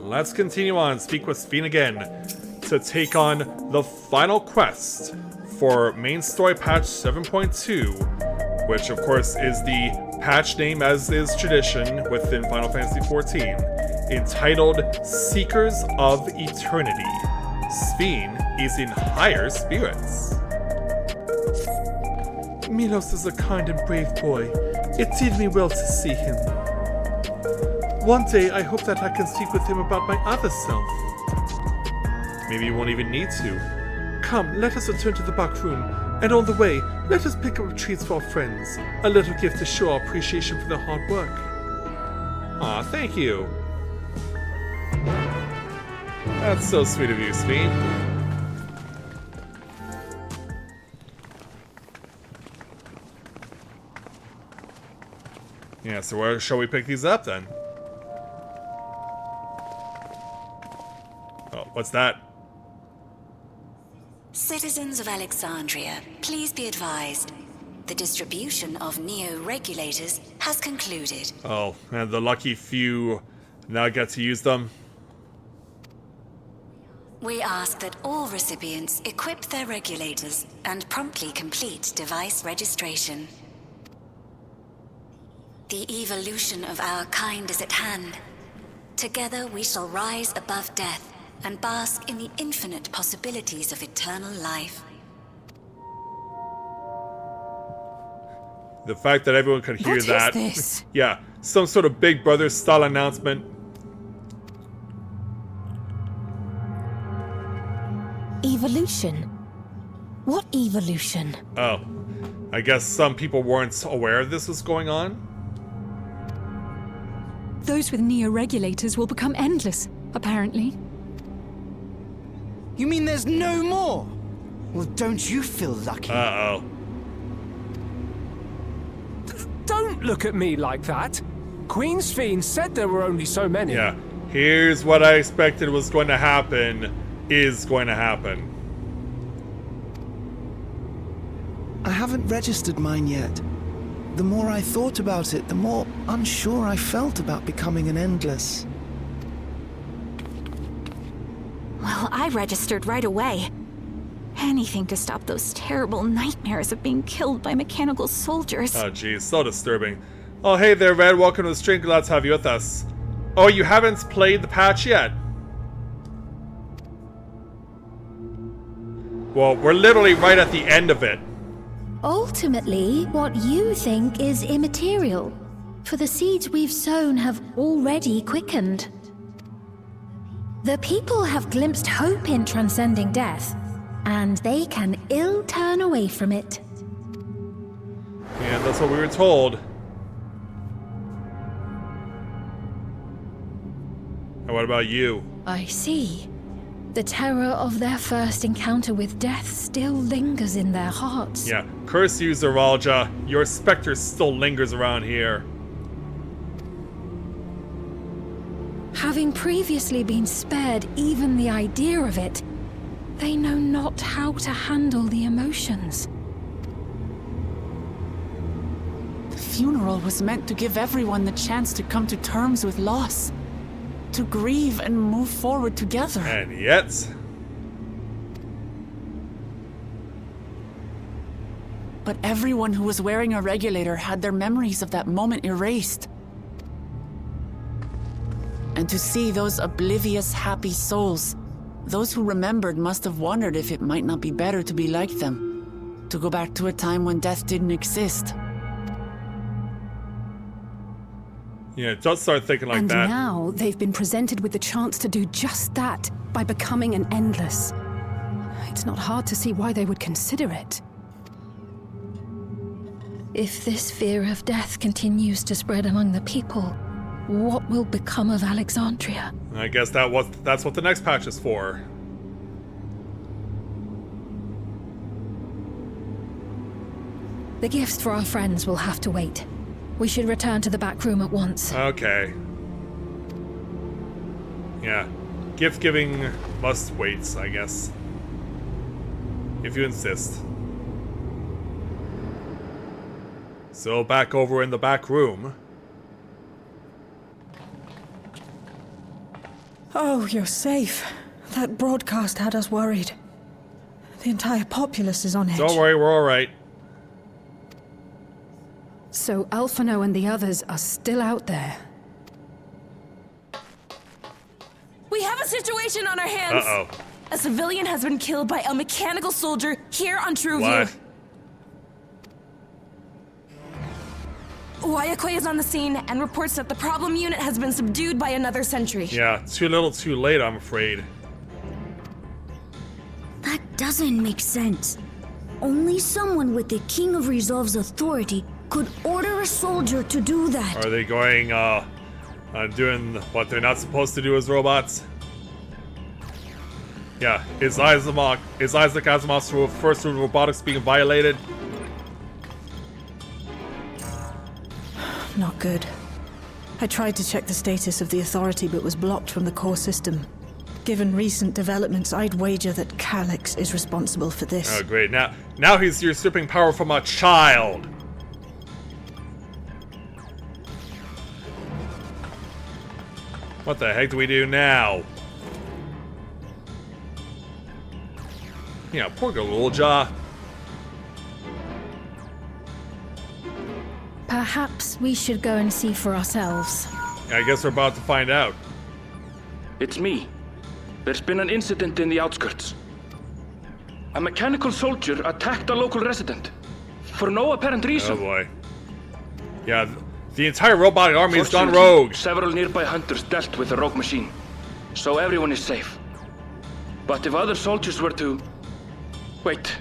let's continue on and speak with Sphene again to take on the final quest for main story patch 7.2, which of course is the patch name, as is tradition within Final Fantasy XIV, entitled Seekers of Eternity. Sphene is in higher spirits. Milos is a kind and brave boy. It did me well to see him. One day I hope that I can speak with him about my other self. Maybe you won't even need to. Come, let us return to the back room, and on the way, let us pick up treats for our friends. A little gift to show our appreciation for their hard work. Aw, thank you. That's so sweet of you, Sphene. Yeah, so where shall we pick these up then? Oh, what's that? Citizens of Alexandria, please be advised. The distribution of neo-regulators has concluded. Oh, and the lucky few now get to use them. We ask that all recipients equip their regulators and promptly complete device registration. The evolution of our kind is at hand. Together we shall rise above death and bask in the infinite possibilities of eternal life. The fact that everyone could hear that. What is this? Yeah, some sort of Big Brother style announcement. Evolution? What evolution? Oh, I guess some people weren't aware this was going on. Those with neo-regulators will become endless, apparently. You mean there's no more? Well, don't you feel lucky? Uh-oh. Don't look at me like that. Queen Sphene said there were only so many. Yeah, here's what I expected was going to happen, is going to happen. I haven't registered mine yet. The more I thought about it, the more unsure I felt about becoming an Endless. Well, I registered right away. Anything to stop those terrible nightmares of being killed by mechanical soldiers. Oh geez, so disturbing. Oh hey there, Red, welcome to the stream, glad to have you with us. Oh, you haven't played the patch yet? Well, we're literally right at the end of it. Ultimately, what you think is immaterial, for the seeds we've sown have already quickened. The people have glimpsed hope in transcending death, and they can ill turn away from it. Yeah, that's what we were told. And what about you? I see. The terror of their first encounter with death still lingers in their hearts. Yeah, curse you, Zeralja. Your specter still lingers around here. Having previously been spared even the idea of it, they know not how to handle the emotions. The funeral was meant to give everyone the chance to come to terms with loss. To grieve and move forward together. And yet... But everyone who was wearing a regulator had their memories of that moment erased. And to see those oblivious, happy souls, those who remembered must have wondered if it might not be better to be like them. To go back to a time when death didn't exist. Yeah, just start thinking like And that. now they've been presented with the chance to do just that by becoming an Endless. It's not hard to see why they would consider it. If this fear of death continues to spread among the people, what will become of Alexandria? I guess that's what the next patch is for. The gifts for our friends will have to wait. We should return to the back room at once. Okay. Yeah. Gift giving must wait, I guess. If you insist. So back over in the back room. Oh, you're safe. That broadcast had us worried. The entire populace is on edge. Don't worry, we're alright. So Alphino and the others are still out there. We have a situation on our hands! Uh-oh. A civilian has been killed by a mechanical soldier here on Trueview. What? Wayakwe is on the scene and reports that the problem unit has been subdued by another sentry. Yeah, too little too late, I'm afraid. That doesn't make sense. Only someone with the King of Resolve's authority could order a soldier to do that. Are they going, doing what they're not supposed to do as robots? Yeah, is Isaac Asimov's first rule of robotics being violated? Not good. I tried to check the status of the authority but was blocked from the core system. Given recent developments, I'd wager that Calyx is responsible for this. Oh, great. Now he's usurping power from a child. What the heck do we do now? Yeah, poor Galulja. Perhaps we should go and see for ourselves. I guess we're about to find out. It's me. There's been an incident in the outskirts. A mechanical soldier attacked a local resident. For no apparent reason. Oh boy. Yeah, the entire robotic army has gone Fortunately, rogue. Several nearby hunters dealt with the rogue machine. So everyone is safe. But if other soldiers were to... Wait.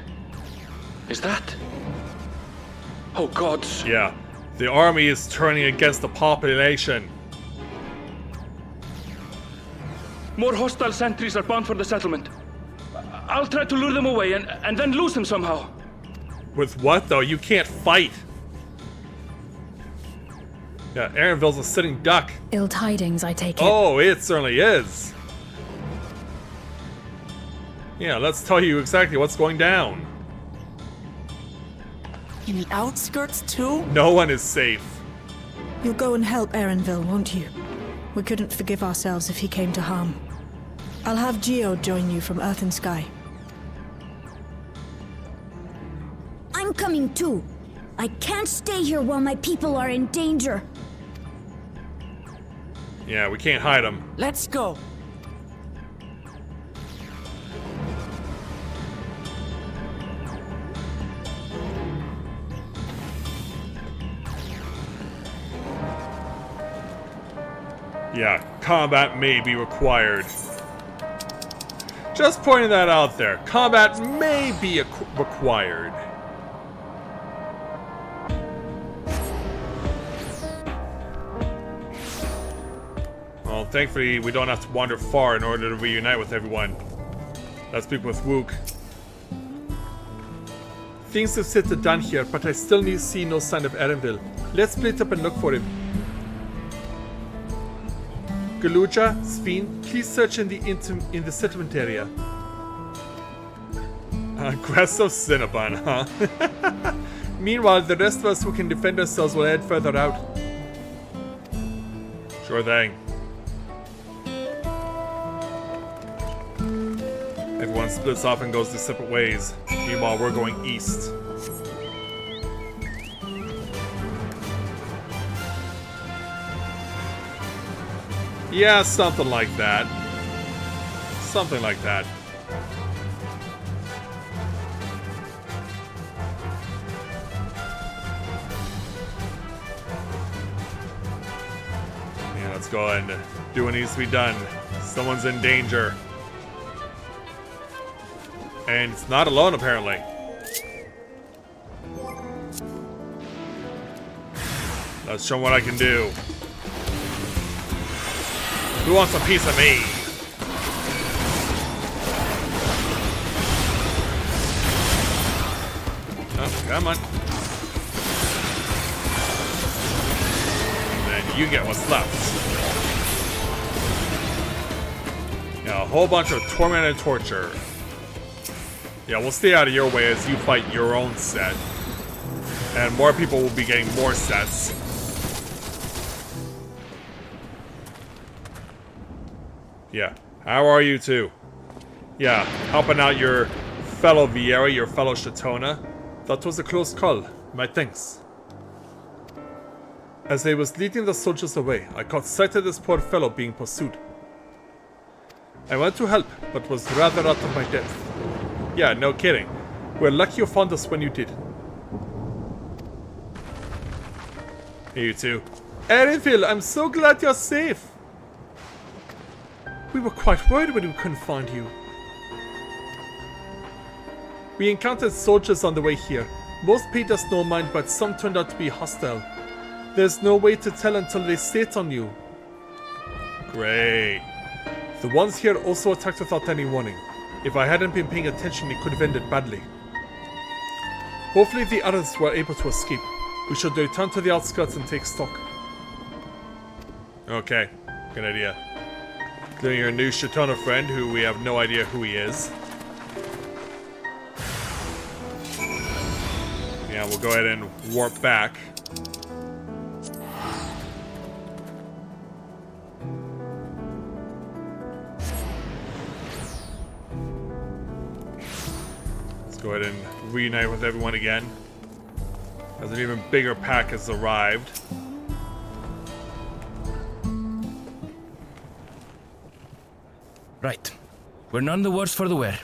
Is that... Oh gods. Yeah. The army is turning against the population. More hostile sentries are bound for the settlement. I'll try to lure them away and then lose them somehow. With what, though? You can't fight. Yeah, Erenville's a sitting duck. Ill tidings, I take it. Oh, it certainly is. Yeah, let's tell you exactly what's going down. In the outskirts, too? No one is safe. You'll go and help Erenville, won't you? We couldn't forgive ourselves if he came to harm. I'll have Geo join you from Earth and Sky. I'm coming too. I can't stay here while my people are in danger. Yeah, we can't hide them. Let's go. Yeah, combat may be required. Just pointing that out there. Combat may be required. Well, thankfully, we don't have to wander far in order to reunite with everyone. Let's speak with Wook. Things have settled down here, but I still see no sign of Erenville. Let's split up and look for him. Galuja, Sphene, please search in the settlement area. Aggressive Cinnabon, huh? Meanwhile, the rest of us who can defend ourselves will head further out. Sure thing. Everyone splits off and goes their separate ways. Meanwhile, we're going east. Yeah, something like that. Something like that. Yeah, let's go and do what needs to be done. Someone's in danger. And it's not alone, apparently. Let's show 'em what I can do. Who wants a piece of me? Oh, come on. And then you get what's left. Yeah, a whole bunch of torment and torture. Yeah, we'll stay out of your way as you fight your own set. And more people will be getting more sets. Yeah. How are you two? Yeah, helping out your fellow Vieira, your fellow Shatona. That was a close call. My thanks. As I was leading the soldiers away, I caught sight of this poor fellow being pursued. I went to help, but was rather out of my depth. Yeah, no kidding. We're lucky you found us when you did. Hey, you two. Erenville, I'm so glad you're safe. We were quite worried when we couldn't find you. We encountered soldiers on the way here. Most paid us no mind, but some turned out to be hostile. There's no way to tell until they sit on you. Great. The ones here also attacked without any warning. If I hadn't been paying attention, it could have ended badly. Hopefully the others were able to escape. We should return to the outskirts and take stock. Okay, good idea. Including your new Shatona friend, who we have no idea who he is. Yeah, we'll go ahead and warp back. Let's go ahead and reunite with everyone again. As an even bigger pack has arrived. Right. We're none the worse for the wear.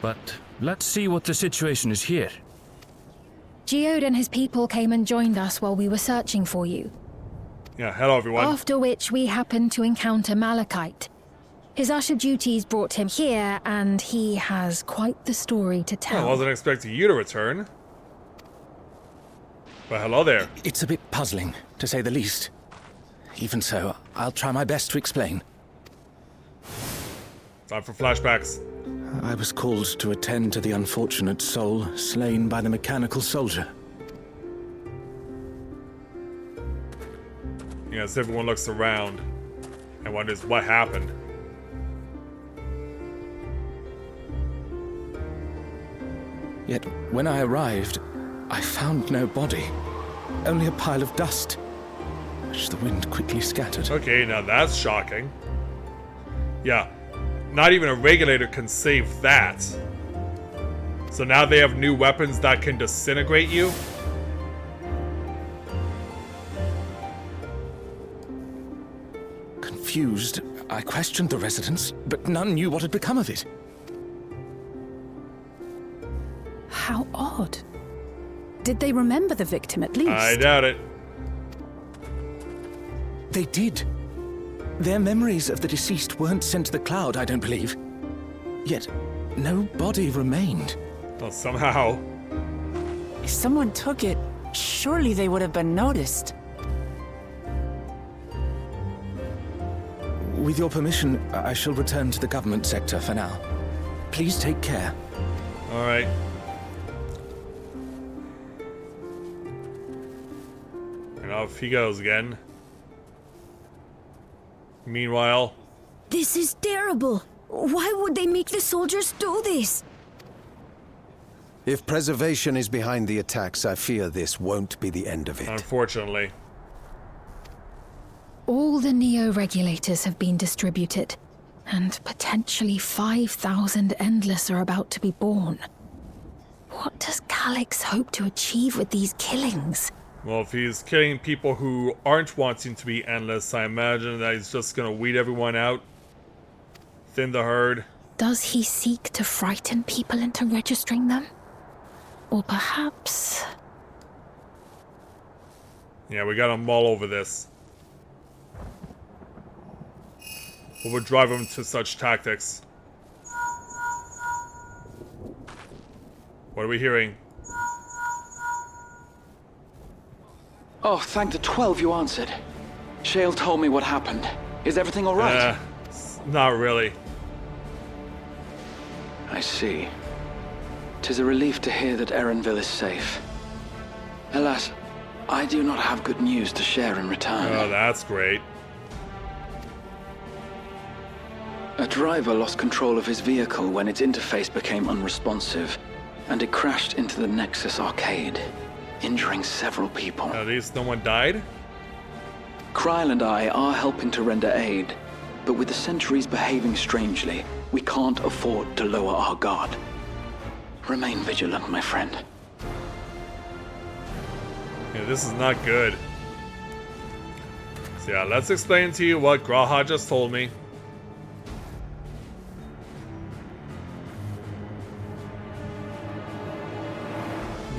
But let's see what the situation is here. Geode and his people came and joined us while we were searching for you. Yeah, hello everyone. After which we happened to encounter Malachite. His usher duties brought him here, and he has quite the story to tell. I wasn't expecting you to return. But hello there. It's a bit puzzling, to say the least. Even so, I'll try my best to explain. Time for flashbacks. I was called to attend to the unfortunate soul slain by the mechanical soldier. Yes, everyone looks around and wonders what happened. Yet, when I arrived, I found no body. Only a pile of dust, which the wind quickly scattered. Okay, now that's shocking. Yeah, not even a regulator can save that. So now they have new weapons that can disintegrate you? Confused, I questioned the residents, but none knew what had become of it. How odd. Did they remember the victim at least? I doubt it. They did. Their memories of the deceased weren't sent to the cloud, I don't believe. Yet, no body remained. Well, somehow. If someone took it, surely they would have been noticed. With your permission, I shall return to the government sector for now. Please take care. All right. And off he goes again. Meanwhile... This is terrible. Why would they make the soldiers do this? If preservation is behind the attacks, I fear this won't be the end of it. Unfortunately. All the Neo-regulators have been distributed, and potentially 5,000 Endless are about to be born. What does Calyx hope to achieve with these killings? Well, if he's killing people who aren't wanting to be endless, I imagine that he's just gonna weed everyone out. Thin the herd. Does he seek to frighten people into registering them? Or perhaps... Yeah, we gotta mull over this. What would drive him to such tactics? What are we hearing? Oh, thank the 12 you answered. Shale told me what happened. Is everything all right? Not really. I see. 'Tis a relief to hear that Erenville is safe. Alas, I do not have good news to share in return. Oh, that's great. A driver lost control of his vehicle when its interface became unresponsive, and it crashed into the Nexus arcade, injuring several people. At least no one died? Kryl and I are helping to render aid, But with the sentries behaving strangely, we can't afford to lower our guard. Remain vigilant, my friend. Yeah, this is not good. So yeah, let's explain to you what Graha just told me.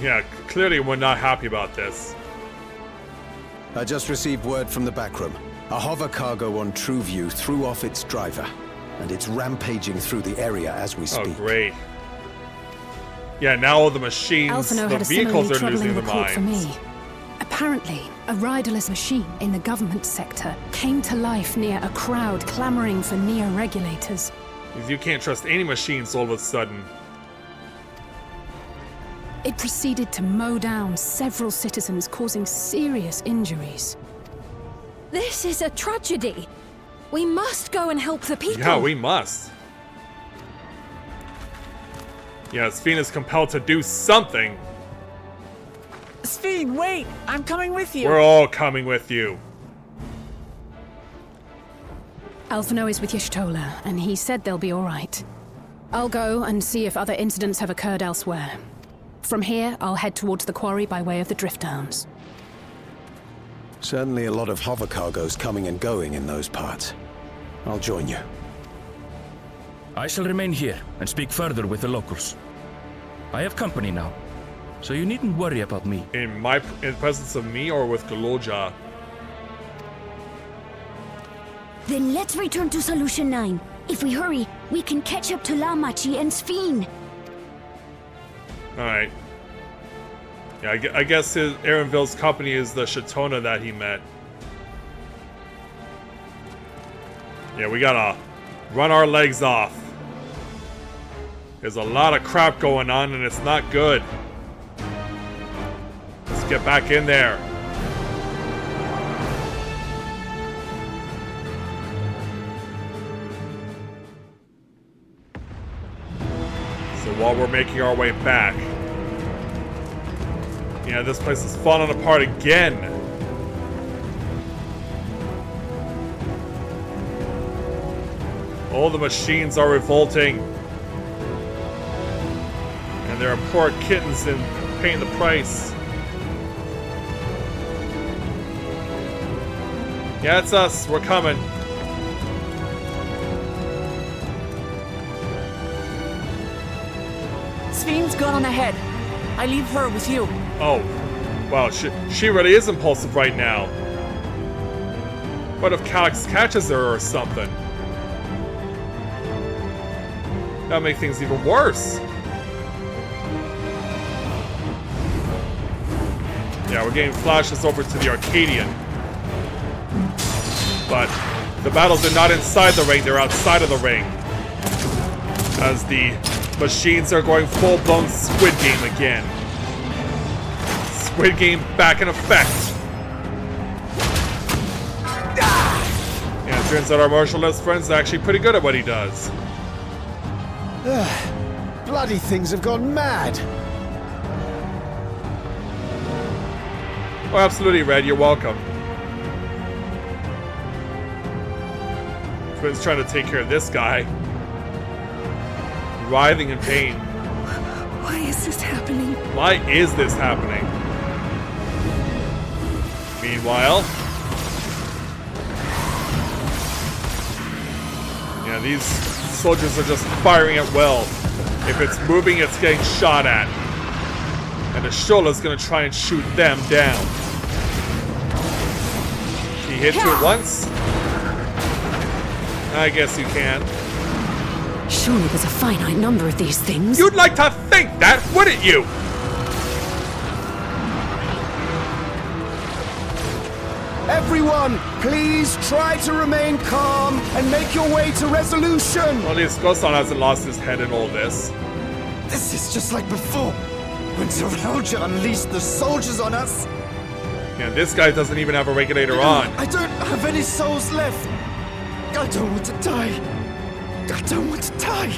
Yeah, clearly we're not happy about this. I just received word from the back room. A hover cargo on TrueView threw off its driver, and it's rampaging through the area as we speak. Oh, great. Yeah, now all the machines, Alphino the had a vehicles similarly are troubling losing the report for mines. me. Apparently, a riderless machine in the government sector came to life near a crowd clamoring for neo-regulators. Because you can't trust any machines all of a sudden. It proceeded to mow down several citizens, causing serious injuries. This is a tragedy. We must go and help the people. Yeah, we must. Yeah, Sphene is compelled to do something. Sphene, wait! I'm coming with you! We're all coming with you. Alphino is with Y'shtola, and he said they'll be alright. I'll go and see if other incidents have occurred elsewhere. From here, I'll head towards the quarry by way of the Drift Downs. Certainly a lot of hover cargoes coming and going in those parts. I'll join you. I shall remain here and speak further with the locals. I have company now, so you needn't worry about me. In presence of me or with Galoja? Then let's return to Solution 9. If we hurry, we can catch up to Lamachi and Sphene. Alright. Yeah, I guess Aaronville's company is the Shatona that he met. Yeah, we gotta run our legs off. There's a lot of crap going on and it's not good. Let's get back in there. So while we're making our way back, yeah, this place is falling apart again. All the machines are revolting. And there are poor kittens in paying the price. Yeah, it's us. We're coming. Sphene's gone ahead. I leave her with you. Oh, wow, she really is impulsive right now. What if Calyx catches her or something? That'll make things even worse. Yeah, we're getting flashes over to the Arcadian. But the battles are not inside the ring, they're outside of the ring. As the machines are going full-blown Squid Game again. Squid Game back in effect. Yeah, it turns out our martialist friend's actually pretty good at what he does. Bloody things have gone mad. Oh, absolutely, Red. You're welcome. Twin's trying to take care of this guy. Writhing in pain. Why is this happening? Why is this happening? Meanwhile... yeah, these soldiers are just firing at will. If it's moving, it's getting shot at. And Y'shtola's gonna try and shoot them down. Can you hit two at once? I guess you can. Surely there's a finite number of these things. You'd like to think that, wouldn't you? Everyone, please try to remain calm and make your way to resolution. Well, at least Gosan hasn't lost his head in all this. This is just like before, when Zerelja unleashed the soldiers on us. Yeah, this guy doesn't even have a regulator on. I don't have any souls left. I don't want to die. I don't want to die.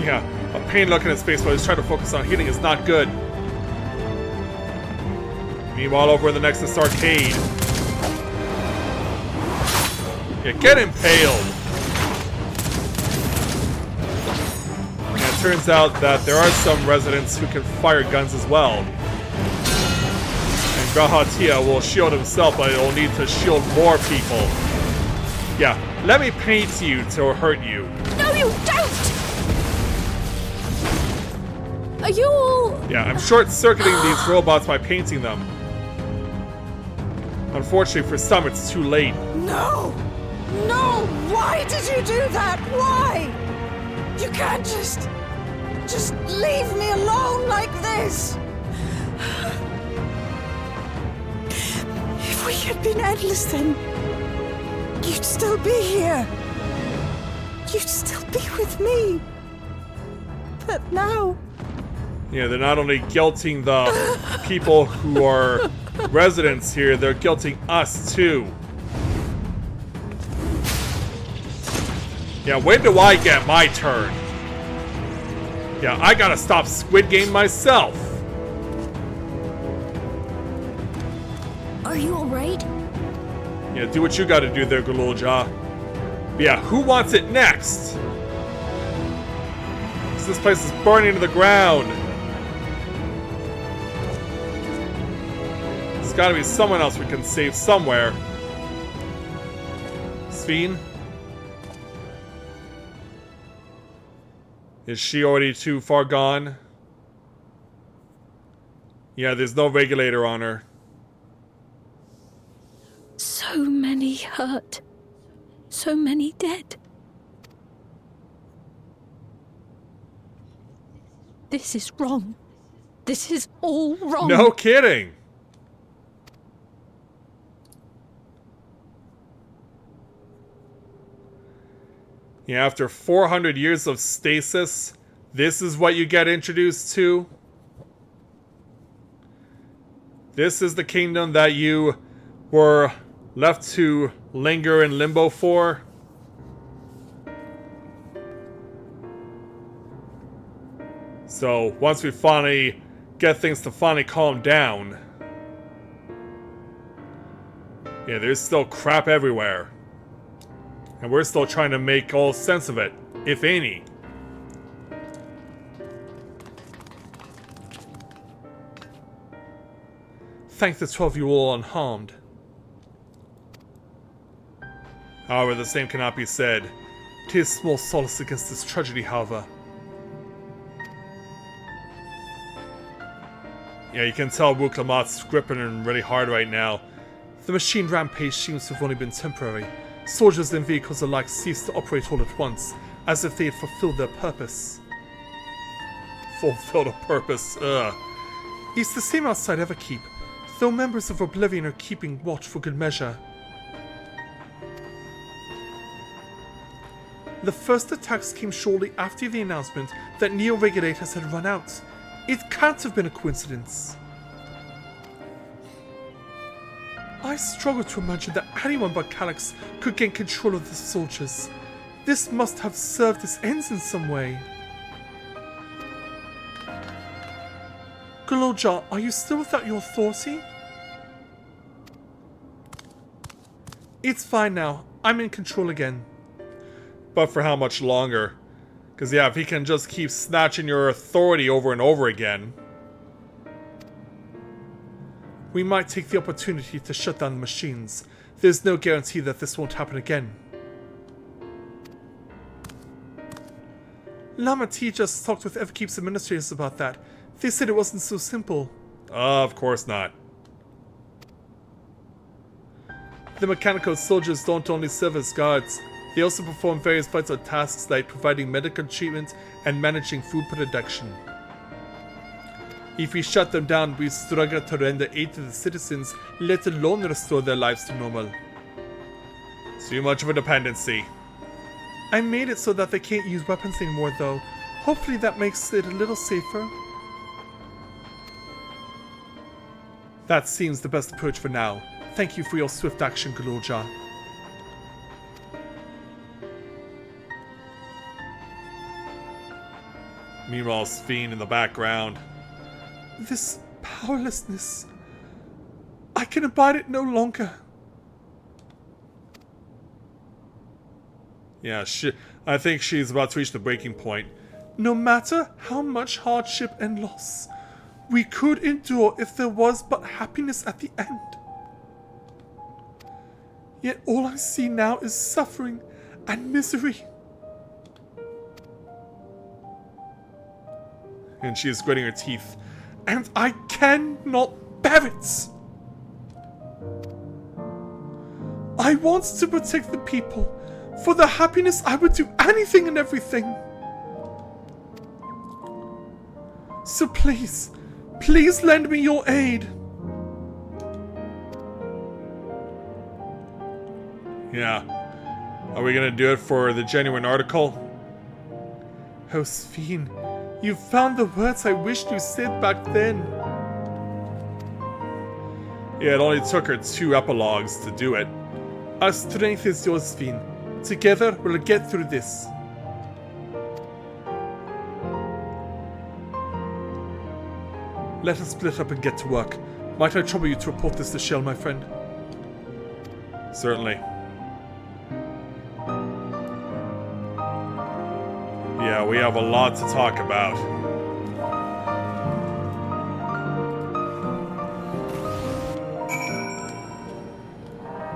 Yeah, a pain look in his face while he's trying to focus on healing is not good. Meanwhile, over in the Nexus Arcade. Yeah, get impaled. And it turns out that there are some residents who can fire guns as well. And Grahatia will shield himself, but it'll need to shield more people. Yeah, let me paint you to hurt you. No, you don't! Are you all... Yeah, I'm short-circuiting these robots by painting them. Unfortunately, for some, it's too late. No! No! Why did you do that? Why? You can't just leave me alone like this! If we had been endless, then you'd still be here. You'd still be with me. But now... Yeah, they're not only guilting the people who are residents here, they're guilting us too. Yeah, when do I get my turn? Yeah, I gotta stop Squid Game myself. Are you alright? Yeah, do what you gotta do there, Galulja. Yeah, who wants it next? 'Cause this place is burning to the ground. There's gotta be someone else we can save somewhere. Sphene? Is she already too far gone? Yeah, there's no regulator on her. So many hurt. So many dead. This is wrong. This is all wrong. No kidding. Yeah, after 400 years of stasis, this is what you get introduced to. This is the kingdom that you were left to linger in limbo for. So, once we finally get things to finally calm down. Yeah, there's still crap everywhere. And we're still trying to make all sense of it, if any. Thank the 12 you all unharmed. However, the same cannot be said. 'Tis small solace against this tragedy, however. Yeah, you can tell Wuklamat's gripping him really hard right now. The machine rampage seems to have only been temporary. Soldiers and vehicles alike ceased to operate all at once, as if they had fulfilled their purpose. Fulfilled a purpose, ugh. It's the same outside Everkeep, though members of Oblivion are keeping watch for good measure. The first attacks came shortly after the announcement that Neo-Regulators had run out. It can't have been a coincidence. I struggle to imagine that anyone but Calyx could gain control of the soldiers. This must have served its ends in some way. Galulja, are you still without your authority? It's fine now. I'm in control again. But for how much longer? Because yeah, if he can just keep snatching your authority over and over again, we might take the opportunity to shut down the machines. There's no guarantee that this won't happen again. Lama T just talked with Everkeep's administrators about that. They said it wasn't so simple. Of course not. The mechanical soldiers don't only serve as guards. They also perform various vital tasks like providing medical treatment and managing food production. If we shut them down, we struggle to render aid to the citizens, let alone restore their lives to normal. Too much of a dependency. I made it so that they can't use weapons anymore though. Hopefully that makes it a little safer. That seems the best approach for now. Thank you for your swift action, Galulja. Meanwhile, Sphene in the background. This powerlessness. I can abide it no longer. Yeah, I think she's about to reach the breaking point. No matter how much hardship and loss we could endure if there was but happiness at the end. Yet all I see now is suffering and misery. And she is gritting her teeth. And I cannot bear it! I want to protect the people. For their happiness, I would do anything and everything. So please, please lend me your aid. Yeah. Are we gonna do it for the genuine article? Oh, Sphene, you found the words I wished you said back then. Yeah, it only took her 2 epilogues to do it. Our strength is yours, Sphene. Together, we'll get through this. Let us split up and get to work. Might I trouble you to report this to Shell, my friend? Certainly. Yeah, we have a lot to talk about.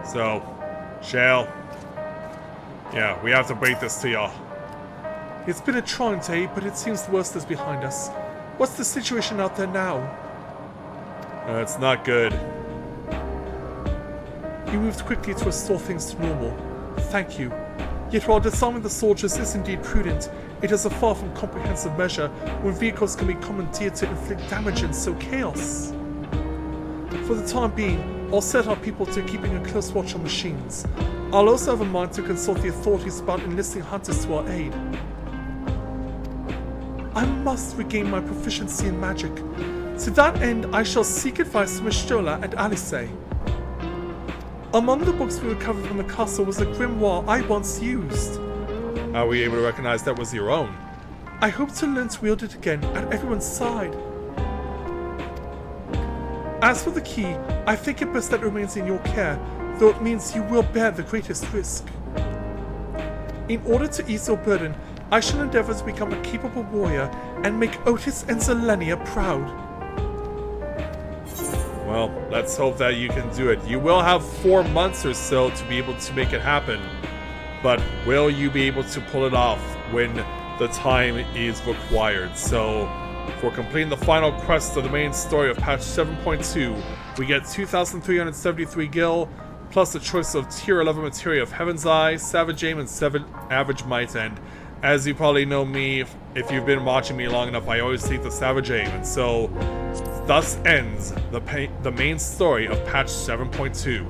So, Shell. Yeah, we have to break this to y'all. It's been a trying day, but it seems the worst is behind us. What's the situation out there now? It's not good. You moved quickly to restore things to normal. Thank you. Yet while disarming the soldiers is indeed prudent, it is a far from comprehensive measure when vehicles can be commandeered to inflict damage and sow chaos. For the time being, I'll set our people to keeping a close watch on machines. I'll also have in mind to consult the authorities about enlisting hunters to our aid. I must regain my proficiency in magic. To that end, I shall seek advice from Estola and Alice. Among the books we recovered from the castle was a grimoire I once used. Are we able to recognize that was your own? I hope to learn to wield it again at everyone's side. As for the key, I think it best that it remains in your care, though it means you will bear the greatest risk. In order to ease your burden, I shall endeavor to become a capable warrior and make Otis and Zelenia proud. Well, let's hope that you can do it. You will have 4 months or so to be able to make it happen, but will you be able to pull it off when the time is required? So, for completing the final quest of the main story of patch 7.2, we get 2,373 gil, plus a choice of tier 11 materia of Heaven's Eye, Savage Aim, and 7 average might. And as you probably know me, if you've been watching me long enough, I always take the Savage Aim. And so, thus ends the main story of patch 7.2.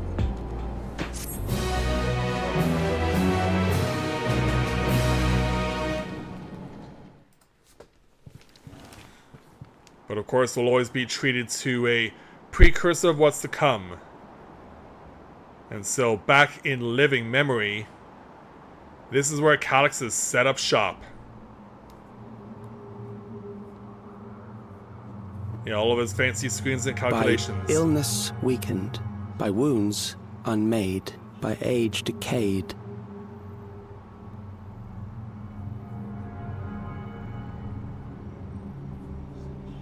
But of course, we'll always be treated to a precursor of what's to come. And so, back in living memory, this is where Calyx has set up shop. Yeah, all of his fancy screens and calculations. By illness weakened, by wounds unmade, by age decayed.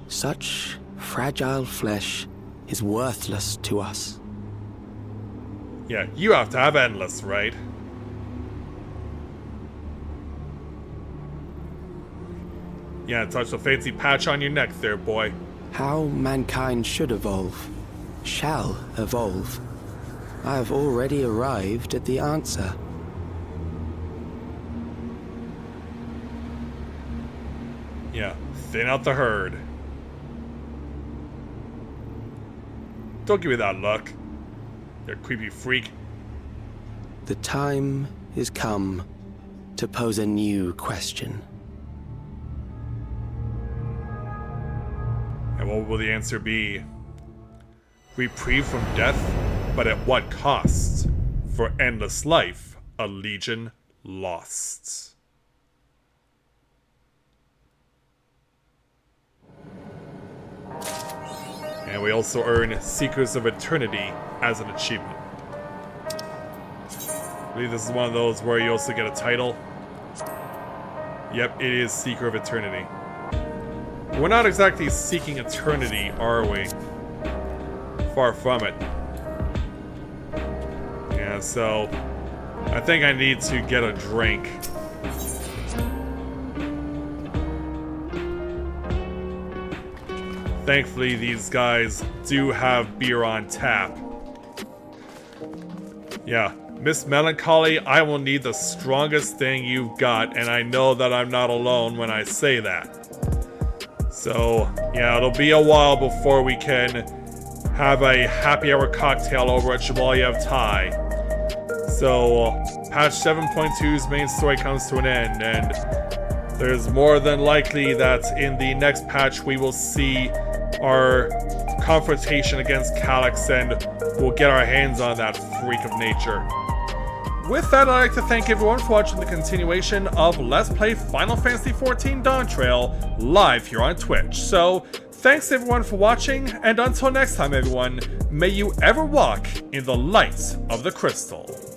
Such fragile flesh is worthless to us. Yeah, you have to have endless, right? Yeah, touch the fancy patch on your neck there, boy. How mankind should evolve, shall evolve. I have already arrived at the answer. Yeah, thin out the herd. Don't give me that look. You creepy freak. The time is come to pose a new question. And what will the answer be? Reprieve from death, but at what cost? For endless life, a legion lost. And we also earn Seekers of Eternity as an achievement. believe this is one of those where you also get a title. Yep, it is Seeker of Eternity. We're not exactly seeking eternity, are we? Far from it. Yeah, so I think I need to get a drink. Thankfully, these guys do have beer on tap. Yeah, Miss Melancholy, I will need the strongest thing you've got, and I know that I'm not alone when I say that. So, yeah, it'll be a while before we can have a happy hour cocktail over at Shabalyev Thai. So, patch 7.2's main story comes to an end, and there's more than likely that in the next patch we will see our confrontation against Calyx, and we'll get our hands on that freak of nature. With that, I'd like to thank everyone for watching the continuation of Let's Play Final Fantasy XIV Dawntrail live here on Twitch. So, thanks everyone for watching, and until next time everyone, may you ever walk in the light of the crystal.